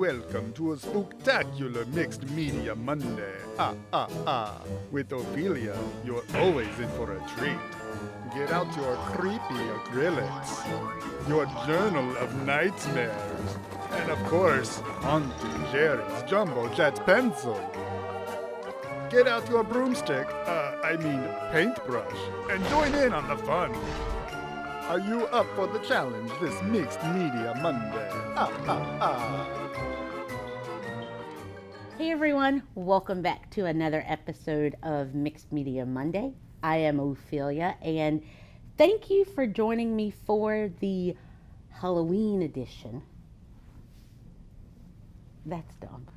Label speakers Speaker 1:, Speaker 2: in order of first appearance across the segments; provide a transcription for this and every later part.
Speaker 1: welcome to a spooktacular mixed media Monday. With Ophelia, you're always in for a treat. Get out your creepy acrylics, your journal of nightmares, and of course, Auntie Jerry's Jumbo Jet pencil. Get out your broomstick, paintbrush, and join in on the fun. Are you up for the challenge this mixed media Monday?
Speaker 2: Hey everyone, welcome back to another episode of Mixed Media Monday. I am Ophelia, and thank you for joining me for the Halloween edition. That's dumb.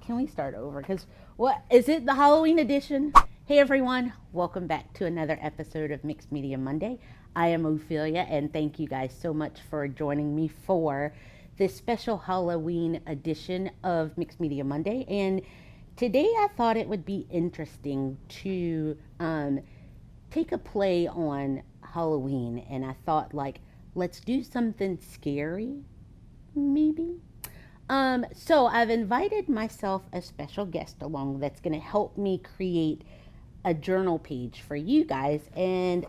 Speaker 2: Can we start over? Because what is it, the Halloween edition? Hey everyone, welcome back to another episode of Mixed Media Monday. I am Ophelia, and thank you guys so much for joining me for this special Halloween edition of Mixed Media Monday. And today I thought it would be interesting to take a play on Halloween, and I thought, let's do something scary, maybe. So I've invited myself a special guest along that's going to help me create a journal page for you guys, and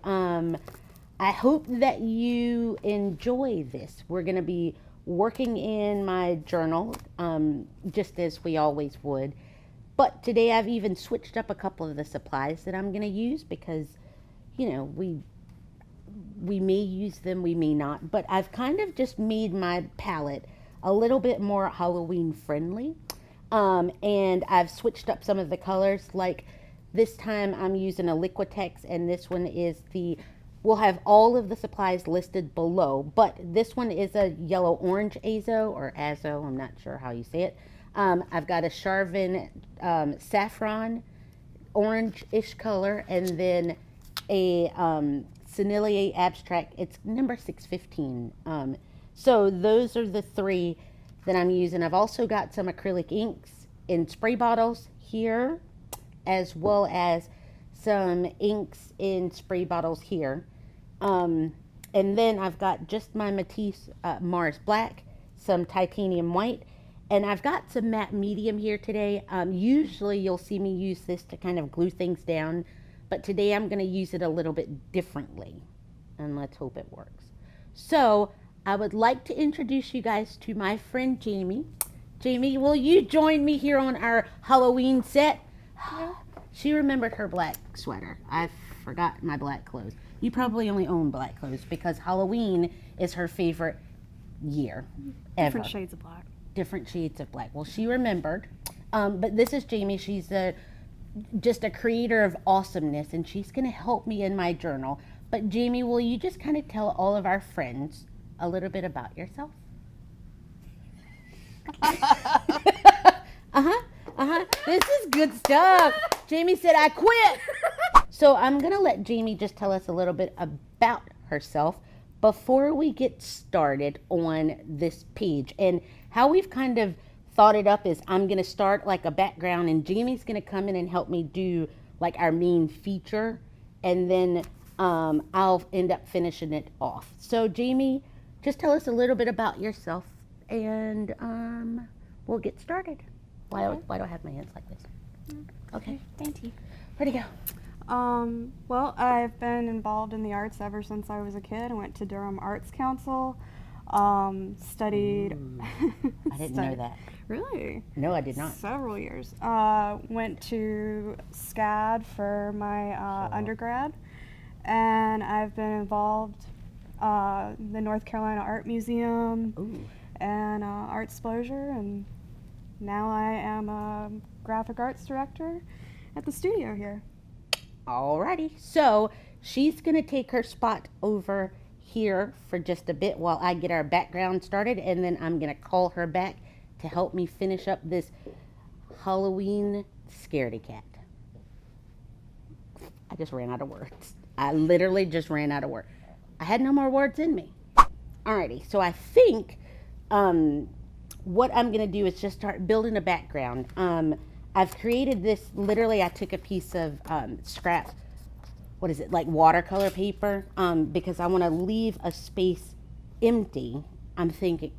Speaker 2: I hope that you enjoy this. We're going to be working in my journal, just as we always would. But today I've even switched up a couple of the supplies that I'm going to use because, we may use them, we may not. But I've kind of just made my palette a little bit more Halloween friendly. And I've switched up some of the colors. Like this time I'm using a Liquitex, and this one is we'll have all of the supplies listed below, but this one is a yellow-orange azo, or azo, I'm not sure how you say it. I've got a Charvin saffron, orange-ish color, and then a Sennelier abstract. It's number 615. So those are the three that I'm using. I've also got some acrylic inks in spray bottles here, as well as some inks in spray bottles here. And then I've got just my Matisse Mars Black, some titanium white, and I've got some matte medium here today. Usually you'll see me use this to kind of glue things down, but today I'm going to use it a little bit differently, and let's hope it works. So I would like to introduce you guys to my friend Jamie. Jamie, will you join me here on our Halloween set? Yeah. She remembered her black sweater. I forgot my black clothes. You probably only own black clothes because Halloween is her favorite year ever.
Speaker 3: Different shades of black.
Speaker 2: Different shades of black. Well, she remembered. But this is Jamie. She's just a creator of awesomeness, and she's going to help me in my journal. But Jamie, will you just kind of tell all of our friends a little bit about yourself? This is good stuff. Jamie said, I quit. So I'm going to let Jamie just tell us a little bit about herself before we get started on this page. And how we've kind of thought it up is I'm going to start like a background, and Jamie's going to come in and help me do like our main feature. And then I'll end up finishing it off. So Jamie, just tell us a little bit about yourself, and we'll get started. Why do I have my hands like this? Okay.
Speaker 3: Thank you.
Speaker 2: Where'd he go?
Speaker 3: Well, I've been involved in the arts ever since I was a kid. I went to Durham Arts Council, studied...
Speaker 2: I didn't know that.
Speaker 3: Really?
Speaker 2: No, I did not.
Speaker 3: Several years. Went to SCAD for my undergrad, and I've been involved the North Carolina Art Museum.
Speaker 2: Ooh.
Speaker 3: And Artsplosure, and now I am a graphic arts director at the studio here.
Speaker 2: Alrighty, so she's going to take her spot over here for just a bit while I get our background started, and then I'm going to call her back to help me finish up this Halloween Scaredy cat. I just ran out of words. I literally just ran out of words. I had no more words in me. Alrighty, so I think what I'm going to do is just start building a background. I've created this, literally I took a piece of scrap, like watercolor paper, because I want to leave a space empty. I'm thinking,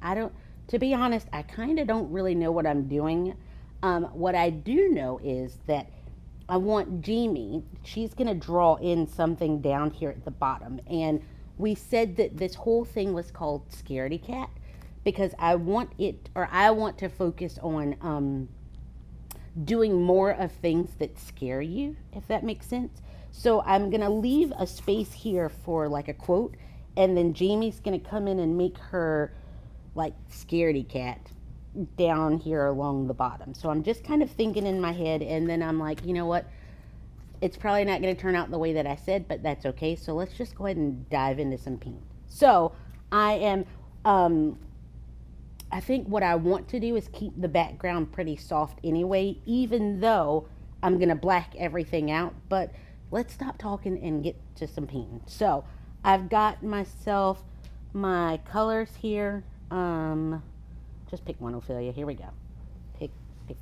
Speaker 2: to be honest, I kind of don't really know what I'm doing. What I do know is that I want Jamie, she's going to draw in something down here at the bottom. And we said that this whole thing was called Scaredy Cat because I want to focus on doing more of things that scare you, if that makes sense. So I'm going to leave a space here for like a quote, and then Jamie's going to come in and make her like Scaredy Cat down here along the bottom. So I'm just kind of thinking in my head, and then I'm like, you know what? It's probably not going to turn out the way that I said, but that's okay. So let's just go ahead and dive into some paint. So I am, I think what I want to do is keep the background pretty soft anyway, even though I'm going to black everything out. But let's stop talking and get to some painting. So I've got myself my colors here. Just pick one, Ophelia. Here we go. Pick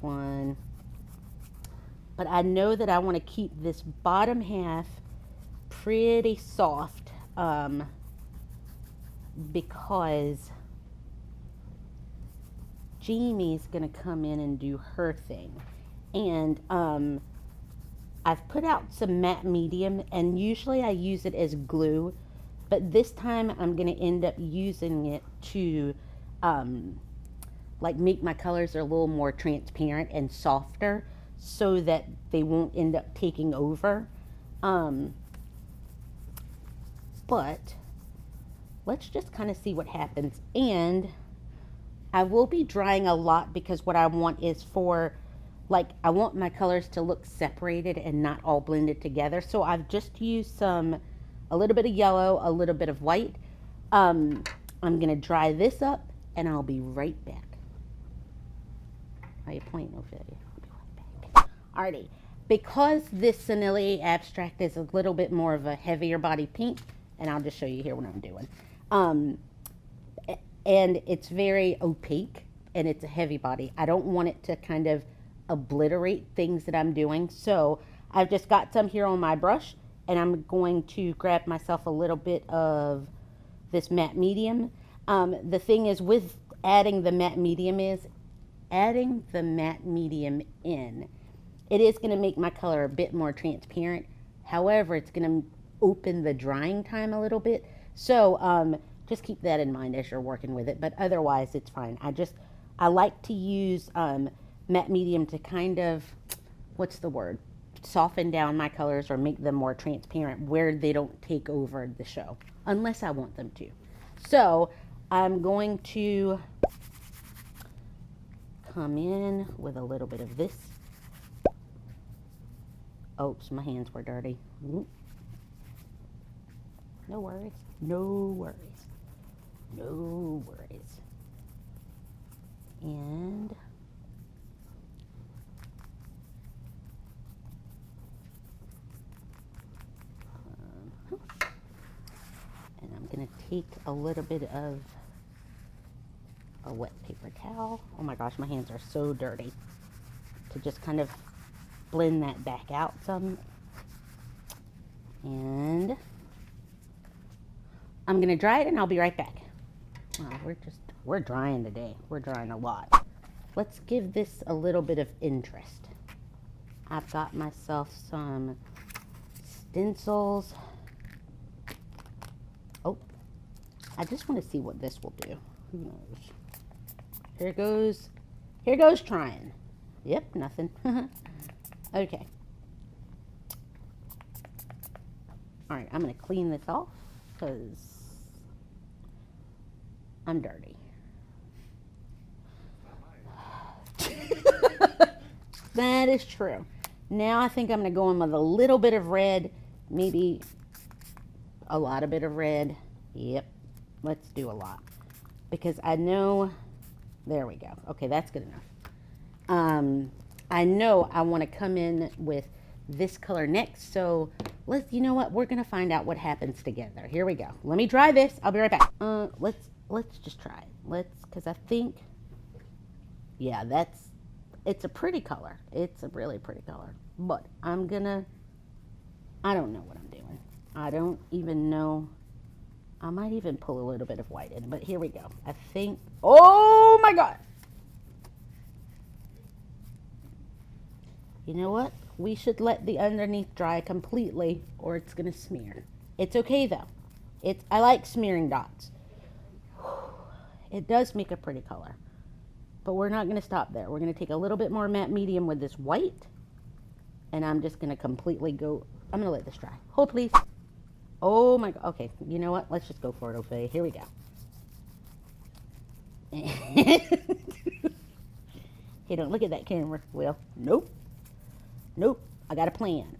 Speaker 2: one. But I know that I want to keep this bottom half pretty soft because Jamie's going to come in and do her thing. And I've put out some matte medium, and usually I use it as glue, but this time I'm going to end up using it to like make my colors a little more transparent and softer so that they won't end up taking over. But let's just kind of see what happens. And I will be drying a lot because what I want is for, like, I want my colors to look separated and not all blended together. So I've just used a little bit of yellow, a little bit of white. I'm going to dry this up and I'll be right back. How you pointing, Ophelia? I'll be right back. Alrighty. Because this Sennelier Abstract is a little bit more of a heavier body paint, and I'll just show you here what I'm doing. And it's very opaque and it's a heavy body. I don't want it to kind of obliterate things that I'm doing. So I've just got some here on my brush, and I'm going to grab myself a little bit of this matte medium. The thing is with adding the matte medium in, it is going to make my color a bit more transparent. However, it's going to open the drying time a little bit. So just keep that in mind as you're working with it. But otherwise, it's fine. I like to use matte medium to kind of, what's the word? Soften down my colors or make them more transparent where they don't take over the show, unless I want them to. So I'm going to come in with a little bit of this. Oops, my hands were dirty. No worries. No worries. No worries. And I'm going to take a little bit of a wet paper towel. Oh my gosh, my hands are so dirty. To just kind of blend that back out some. And I'm going to dry it and I'll be right back. Wow, we're drying today. We're drying a lot. Let's give this a little bit of interest. I've got myself some stencils. Oh, I just want to see what this will do. Who knows? Here goes trying. Yep, nothing. Okay. All right, I'm going to clean this off because I'm dirty. That is true. Now I think I'm going to go in with a little bit of red, maybe a lot of bit of red. Yep, let's do a lot. Because I know, there we go. Okay, that's good enough. I know I want to come in with this color next, so you know what? We're going to find out what happens together. Here we go. Let me dry this. I'll be right back. Let's just try it. Because I think, yeah, it's a pretty color. It's a really pretty color. But I don't know what I'm doing. I don't even know. I might even pull a little bit of white in, but here we go. I think, oh my God. You know what? We should let the underneath dry completely or it's going to smear. It's okay though. I like smearing dots. It does make a pretty color. But we're not going to stop there. We're going to take a little bit more matte medium with this white. And I'm just going to completely go. I'm going to let this dry. Hold please. Oh my God. Okay. You know what? Let's just go for it, Ophelia. Here we go. Hey, don't look at that camera, Will. Nope. Nope. I got a plan.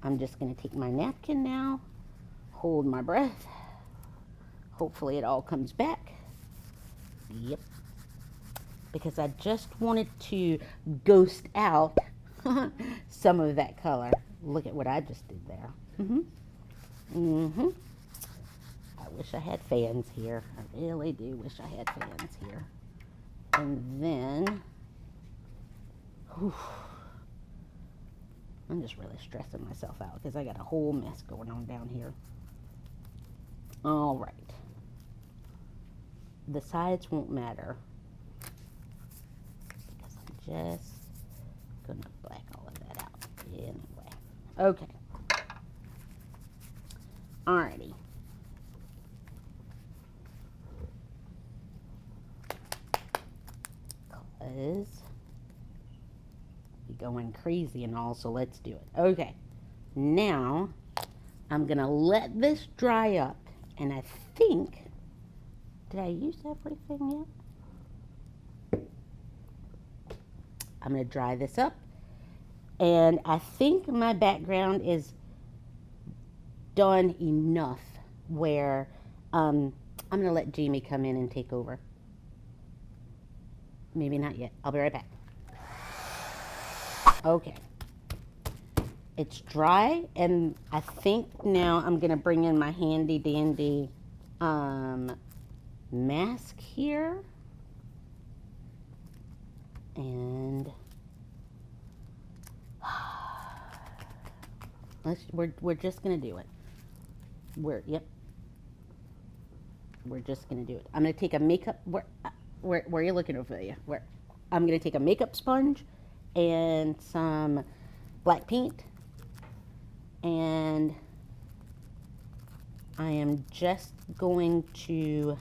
Speaker 2: I'm just going to take my napkin now. Hold my breath. Hopefully it all comes back. Yep. Because I just wanted to ghost out some of that color. Look at what I just did there. I wish I had fans here. I really do wish I had fans here. And then, I'm just really stressing myself out because I got a whole mess going on down here. All right. The sides won't matter because I'm just going to black all of that out anyway. Okay. Alrighty. Because we're going crazy and all, so let's do it. Okay. Now, I'm going to let this dry up, and I think, did I use everything yet? I'm going to dry this up, and I think my background is done enough where I'm going to let Jamie come in and take over. Maybe not yet. I'll be right back. Okay. It's dry, and I think now I'm going to bring in my handy dandy mask here. And we're just going to do it. We're just going to do it. I'm going to take a makeup, where are you looking, Ophelia? I'm going to take a makeup sponge and some black paint, and I am just going to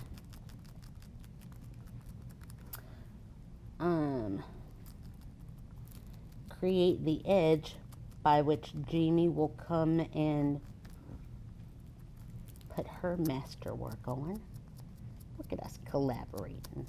Speaker 2: create the edge by which Jamie will come and put her masterwork on. Look at us collaborating.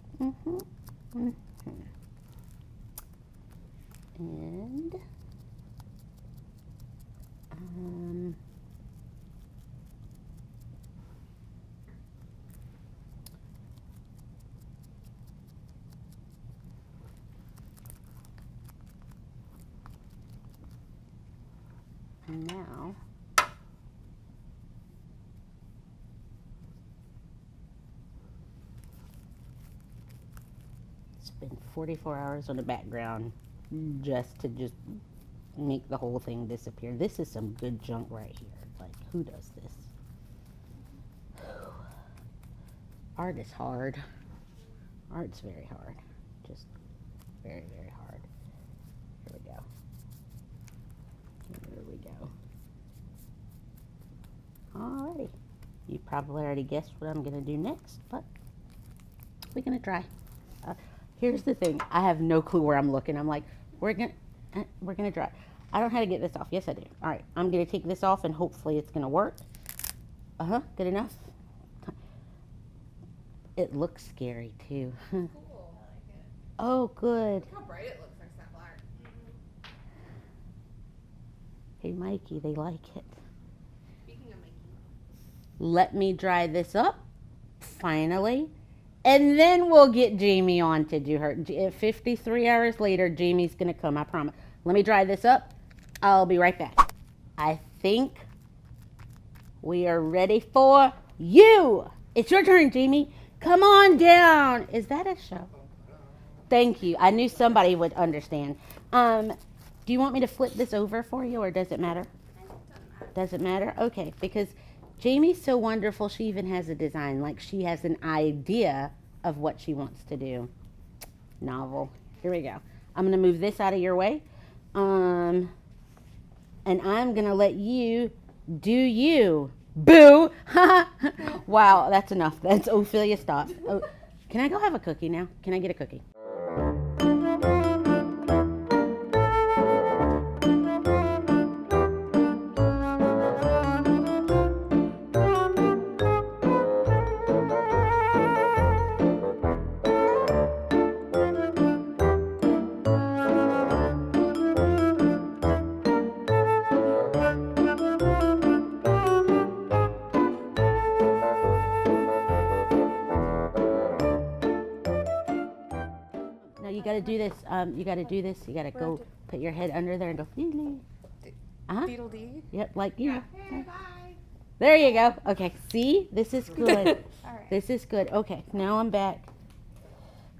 Speaker 2: And now spend 44 hours on the background just to make the whole thing disappear. This is some good junk right here. Like, who does this? Art is hard. Art's very hard. Just very, very hard. Here we go. Here we go. Alrighty. You probably already guessed what I'm going to do next, but we're going to try. Here's the thing. I have no clue where I'm looking. I'm like, we're gonna try. I don't know how to get this off. Yes, I do. All right, I'm gonna take this off, and hopefully it's gonna work. Good enough. It looks scary too.
Speaker 4: Cool. I like it.
Speaker 2: Oh, good.
Speaker 4: Look how bright it looks like that black.
Speaker 2: Hey, Mikey, they like it.
Speaker 4: Speaking of Mikey.
Speaker 2: Let me dry this up. Finally. And then we'll get Jamie on to do her. 53 hours later, Jamie's going to come, I promise. Let me dry this up. I'll be right back. I think we are ready for you. It's your turn, Jamie. Come on down. Is that a show? Thank you. I knew somebody would understand. Do you want me to flip this over for you, or does it matter? Does it matter? Okay, because Jamie's so wonderful, she even has a design. Like, she has an idea of what she wants to do. Novel. Here we go. I'm going to move this out of your way. And I'm going to let you do you. Boo! Wow, that's enough. That's Ophelia, stop. Oh, can I go have a cookie now? Can I get a cookie? No, you got to do this. You got to do this. You got to go put your head under there and go. Uh-huh.
Speaker 4: Beetle D.
Speaker 2: Yep, like you. know.
Speaker 4: Okay, bye.
Speaker 2: There you go. Okay, see? This is good.
Speaker 3: All right.
Speaker 2: This is good. Okay, now I'm back.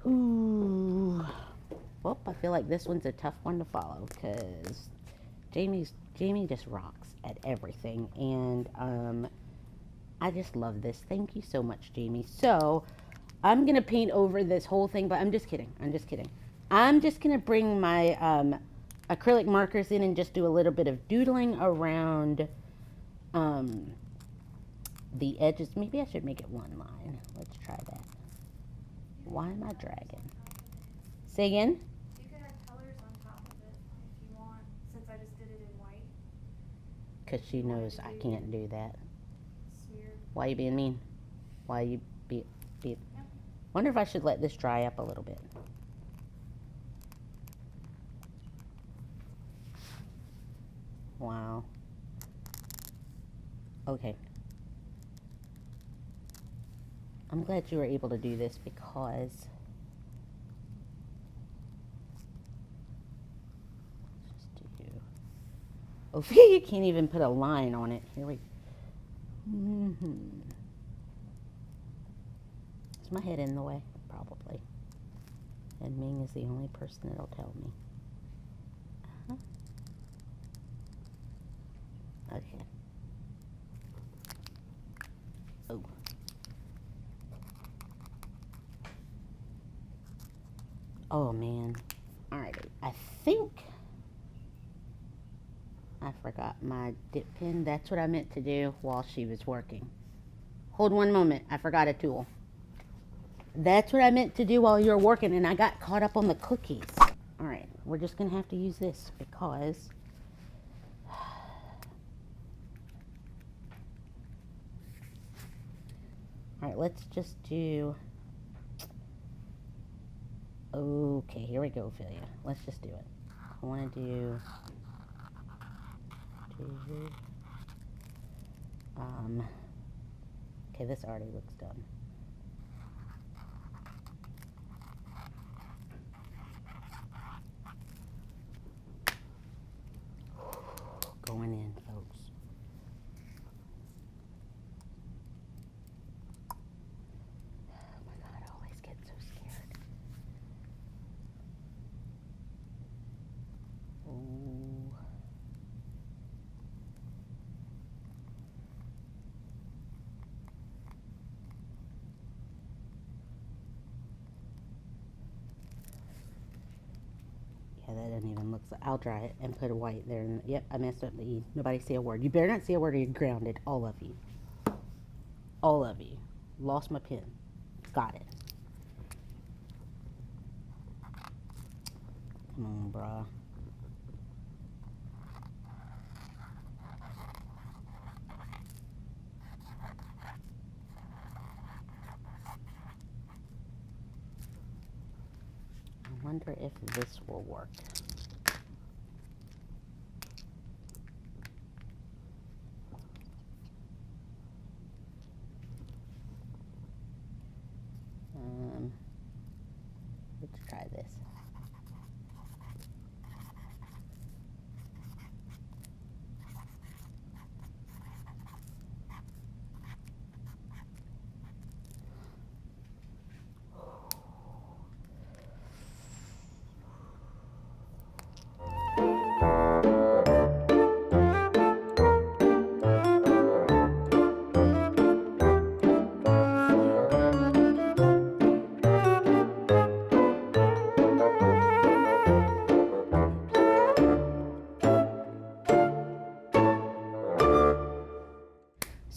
Speaker 2: Ooh. Well, I feel like this one's a tough one to follow because Jamie just rocks at everything, and I just love this. Thank you so much, Jamie. So I'm gonna paint over this whole thing, but I'm just kidding. I'm just kidding. I'm just gonna bring my acrylic markers in and just do a little bit of doodling around the edges. Maybe I should make it one line. Let's try that. Why am I dragging? Say again?
Speaker 3: You could add colors on top of it if you want, since I just did it in white.
Speaker 2: Because she knows I can't do that.
Speaker 3: Smeared.
Speaker 2: Why you being mean? Why you be? Wonder if I should let this dry up a little bit. Wow. Okay. I'm glad you were able to do this because let's just do. Ophelia can't even put a line on it. Here we. Is my head in the way? Probably. And Ming is the only person that'll tell me. Okay. Oh. Oh man. Alrighty. I think I forgot my dip pen. That's what I meant to do while she was working. Hold one moment. I forgot a tool. That's what I meant to do while you were working, and I got caught up on the cookies. Alright. We're just going to have to use this because alright, let's just do. Okay, here we go, Ophelia. Let's just do it. I want to do. Okay, this already looks done. Going in, folks. Oh my God, I always get so scared. Ooh. Yeah, that doesn't even look. I'll dry it and put a white there. And yep, I messed up the E. Nobody say a word. You better not say a word or you're grounded. All of you. All of you. Lost my pen. Got it. Come on, brah. I wonder if this will work. Let's try this.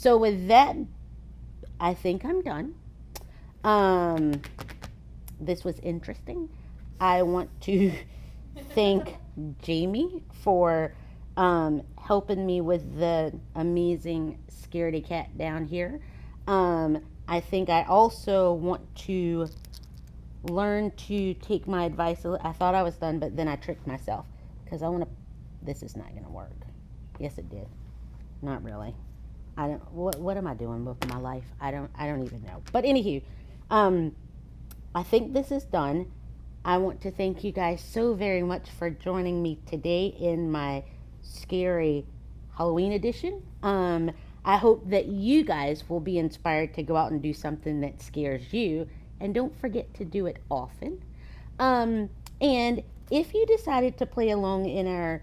Speaker 2: So with that, I think I'm done. This was interesting. I want to thank Jamie for helping me with the amazing Scaredy cat down here. I think I also want to learn to take my advice. I thought I was done, but then I tricked myself because I want to. This is not going to work. Yes, it did. Not really. I don't. What am I doing with my life? I don't even know. But anywho, I think this is done. I want to thank you guys so very much for joining me today in my scary Halloween edition. I hope that you guys will be inspired to go out and do something that scares you, and don't forget to do it often. And if you decided to play along in our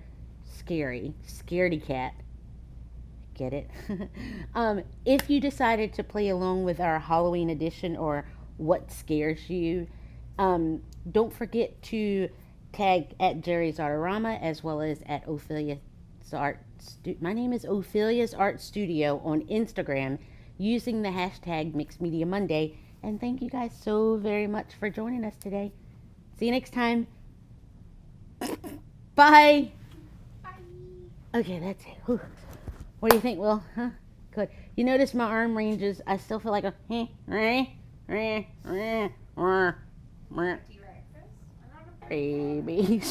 Speaker 2: Scaredy cat, get it? If you decided to play along with our Halloween edition or what scares you, don't forget to tag at Jerry's Artorama as well as at Ophelia's Art. My name is Ophelia's Art Studio on Instagram using the hashtag Mixed Media Monday. And thank you guys so very much for joining us today. See you next time. Bye.
Speaker 4: Bye.
Speaker 2: Okay, that's it. Whew. What do you think, Will? Huh? Good. You notice my arm ranges. I still feel like a baby.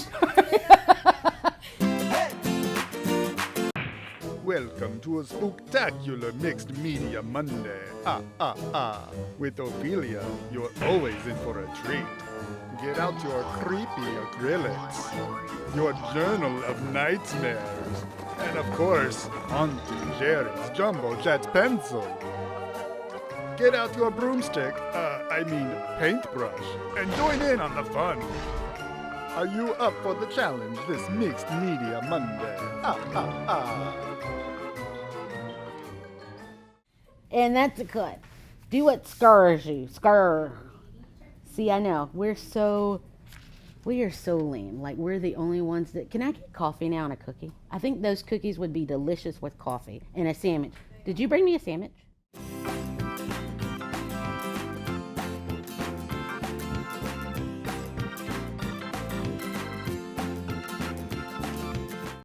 Speaker 1: Welcome to a spooktacular Mixed Media Monday. With Ophelia, you're always in for a treat. Get out your creepy acrylics, your journal of nightmares, and of course, Auntie Jerry's Jumbo Jet pencil. Get out your broomstick, paintbrush, and join in on the fun. Are you up for the challenge this Mixed Media Monday?
Speaker 2: And that's a cut. Do what scars you. Scar. See, I know. We are so lame. Like, we're the only ones that... Can I get coffee now and a cookie? I think those cookies would be delicious with coffee and a sandwich. Did you bring me a sandwich?